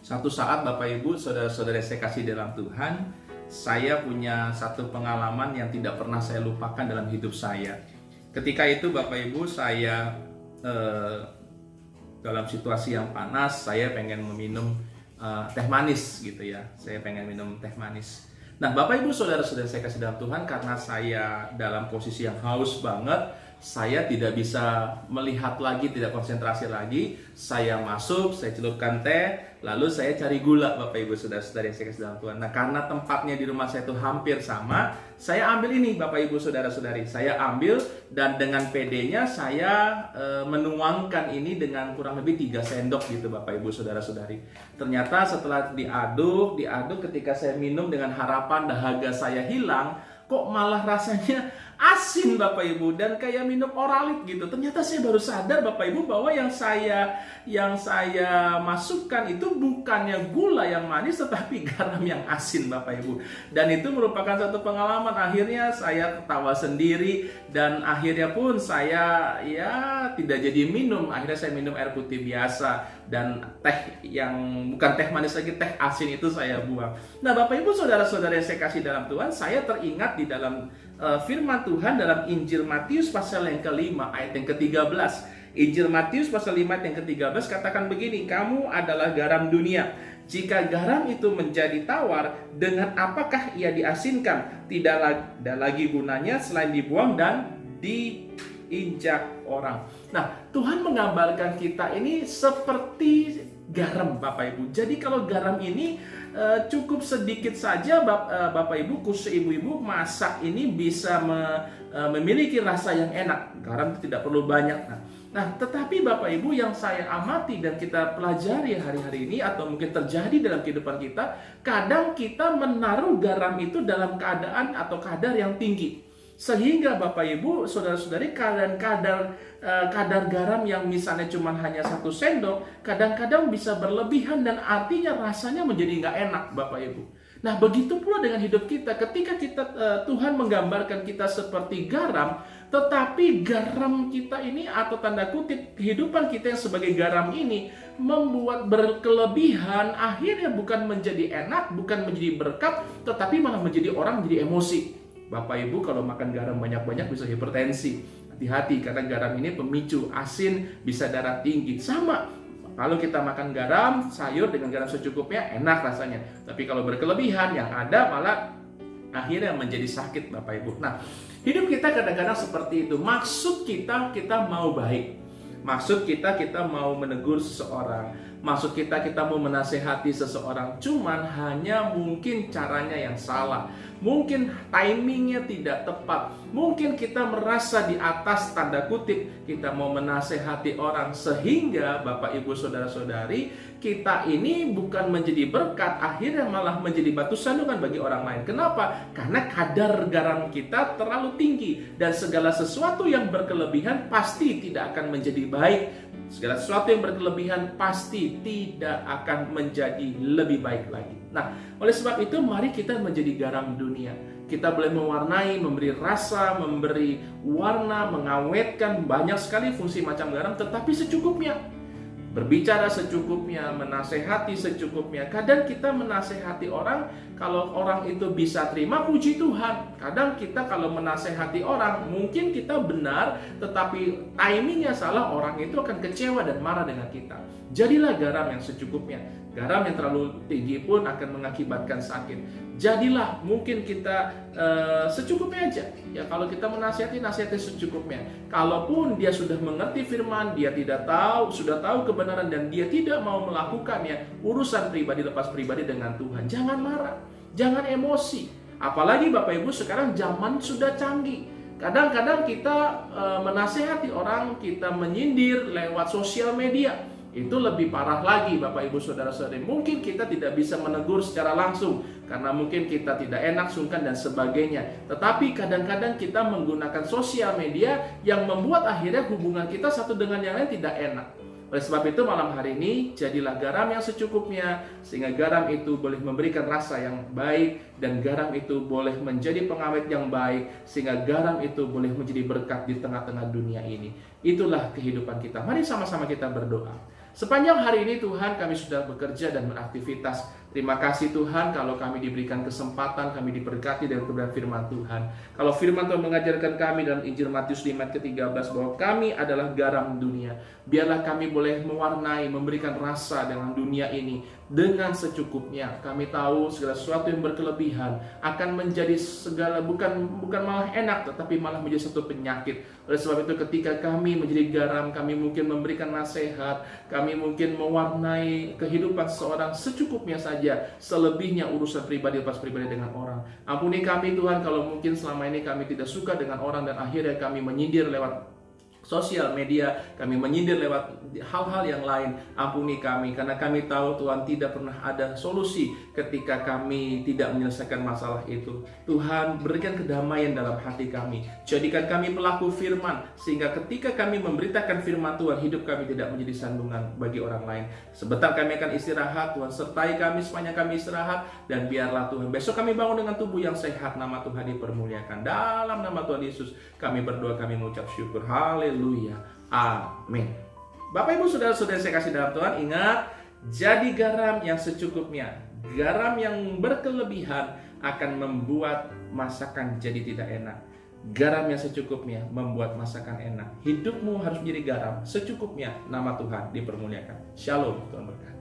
Satu saat Bapak Ibu, saudara-saudara saya kasih dalam Tuhan, saya punya satu pengalaman yang tidak pernah saya lupakan dalam hidup saya. Ketika itu Bapak Ibu, saya dalam situasi yang panas, saya pengen meminum teh manis gitu ya. Saya pengen minum teh manis. Nah Bapak Ibu, saudara-saudara saya kasih dalam Tuhan, karena saya dalam posisi yang haus banget, saya tidak bisa melihat lagi, tidak konsentrasi lagi. Saya masuk, saya celupkan teh, lalu saya cari gula, Bapak Ibu saudara-saudara yang saya kasih dalam Tuhan. Nah karena tempatnya di rumah saya itu hampir sama, saya ambil ini Bapak Ibu saudara-saudari. Saya ambil dan dengan PD-nya saya menuangkan ini dengan kurang lebih 3 sendok gitu Bapak Ibu saudara-saudari. Ternyata setelah diaduk ketika saya minum dengan harapan dahaga saya hilang, kok malah rasanya asin Bapak Ibu dan kayak minum oralit gitu. Ternyata saya baru sadar Bapak Ibu bahwa yang saya masukkan itu bukannya gula yang manis tetapi garam yang asin Bapak Ibu. Dan itu merupakan satu pengalaman. Akhirnya saya ketawa sendiri dan akhirnya pun saya tidak jadi minum. Akhirnya saya minum air putih biasa dan teh yang bukan teh manis lagi, teh asin itu saya buang. Nah Bapak Ibu saudara-saudara yang saya kasih dalam Tuhan, saya teringat di dalam firman Tuhan dalam Injil Matius pasal yang ke-5 ayat yang ke-13. Injil Matius pasal 5 ayat yang ke-13 katakan begini, kamu adalah garam dunia. Jika garam itu menjadi tawar, dengan apakah ia diasinkan? Tidak ada lagi gunanya selain dibuang dan diinjak orang. Nah, Tuhan menggambarkan kita ini seperti garam Bapak Ibu. Jadi kalau garam ini cukup sedikit saja Bapak Ibu, khusus ibu-ibu masak ini bisa memiliki rasa yang enak. Garam tidak perlu banyak. Nah, tetapi Bapak Ibu yang saya amati dan kita pelajari hari-hari ini atau mungkin terjadi dalam kehidupan kita, kadang kita menaruh garam itu dalam keadaan atau kadar yang tinggi. Sehingga Bapak Ibu, saudara-saudari, kadar garam yang misalnya cuma hanya 1 sendok, kadang-kadang bisa berlebihan dan artinya rasanya menjadi nggak enak Bapak Ibu. Nah begitu pula dengan hidup kita, ketika Tuhan menggambarkan kita seperti garam, tetapi garam kita ini atau tanda kutip kehidupan kita yang sebagai garam ini membuat berkelebihan, akhirnya bukan menjadi enak, bukan menjadi berkat, tetapi malah menjadi orang menjadi emosi. Bapak Ibu kalau makan garam banyak-banyak bisa hipertensi. Hati-hati karena garam ini pemicu, asin, bisa darah tinggi. Sama, kalau kita makan garam, sayur dengan garam secukupnya enak rasanya. Tapi kalau berkelebihan yang ada malah akhirnya menjadi sakit Bapak Ibu. Nah, hidup kita kadang-kadang seperti itu. Maksud kita mau baik. Maksud kita mau menegur seseorang. Maksud kita mau menasehati seseorang. Cuman hanya mungkin caranya yang salah. Mungkin timingnya tidak tepat. Mungkin kita merasa di atas tanda kutip kita mau menasehati orang. Sehingga Bapak Ibu saudara-saudari, kita ini bukan menjadi berkat, akhirnya malah menjadi batu sandungan bagi orang lain. Kenapa? Karena kadar garam kita terlalu tinggi. Dan segala sesuatu yang berkelebihan pasti tidak akan menjadi baik. Segala sesuatu yang berkelebihan pasti tidak akan menjadi lebih baik lagi. Nah, oleh sebab itu mari kita menjadi garam dunia. Kita boleh mewarnai, memberi rasa, memberi warna, mengawetkan, banyak sekali fungsi macam garam, tetapi secukupnya. Berbicara secukupnya, menasehati secukupnya. Kadang kita menasehati orang, kalau orang itu bisa terima, puji Tuhan. Kadang kita kalau menasehati orang, mungkin kita benar, tetapi timingnya salah, orang itu akan kecewa dan marah dengan kita. Jadilah garam yang secukupnya. Garam yang terlalu tinggi pun akan mengakibatkan sakit. Jadilah mungkin kita secukupnya aja. Ya kalau kita menasihati secukupnya. Kalaupun dia sudah mengerti firman, dia sudah tahu kebenaran dan dia tidak mau melakukannya, urusan pribadi lepas pribadi dengan Tuhan. Jangan marah, jangan emosi. Apalagi Bapak Ibu sekarang zaman sudah canggih. Kadang-kadang kita menasehati orang, kita menyindir lewat sosial media. Itu lebih parah lagi Bapak Ibu saudara-saudari. Mungkin kita tidak bisa menegur secara langsung karena mungkin kita tidak enak, sungkan dan sebagainya. Tetapi kadang-kadang kita menggunakan sosial media yang membuat akhirnya hubungan kita satu dengan yang lain tidak enak. Oleh sebab itu malam hari ini jadilah garam yang secukupnya, sehingga garam itu boleh memberikan rasa yang baik dan garam itu boleh menjadi pengawet yang baik, sehingga garam itu boleh menjadi berkat di tengah-tengah dunia ini. Itulah kehidupan kita. Mari sama-sama kita berdoa. Sepanjang hari ini Tuhan kami sudah bekerja dan beraktivitas. Terima kasih Tuhan kalau kami diberikan kesempatan, kami diberkati dengan kebenaran firman Tuhan. Kalau firman Tuhan mengajarkan kami dalam Injil Matius 5 ayat ke-13 bahwa kami adalah garam dunia. Biarlah kami boleh mewarnai, memberikan rasa dengan dunia ini dengan secukupnya. Kami tahu segala sesuatu yang berkelebihan akan menjadi segala bukan malah enak, tetapi malah menjadi satu penyakit. Oleh sebab itu ketika kami menjadi garam, kami mungkin memberikan nasihat, kami mungkin mewarnai kehidupan seseorang secukupnya saja. Selebihnya urusan pribadi lepas pribadi dengan orang. Ampuni kami Tuhan kalau mungkin selama ini kami tidak suka dengan orang dan akhirnya kami menyindir lewat sosial media, kami menyindir lewat hal-hal yang lain. Ampuni kami karena kami tahu Tuhan tidak pernah ada solusi ketika kami tidak menyelesaikan masalah itu. Tuhan berikan kedamaian dalam hati kami, jadikan kami pelaku firman sehingga ketika kami memberitakan firman Tuhan, hidup kami tidak menjadi sandungan bagi orang lain. Sebentar kami akan istirahat, Tuhan sertai kami sepanjang kami istirahat, dan biarlah Tuhan besok kami bangun dengan tubuh yang sehat, nama Tuhan dipermuliakan. Dalam nama Tuhan Yesus kami berdoa, kami mengucap syukur. Haleluya, amin. Bapak Ibu saudara-saudara saya kasih dalam Tuhan, ingat, jadi garam yang secukupnya. Garam yang berkelebihan akan membuat masakan jadi tidak enak. Garam yang secukupnya membuat masakan enak. Hidupmu harus menjadi garam secukupnya, nama Tuhan dipermuliakan. Shalom, Tuhan berkati.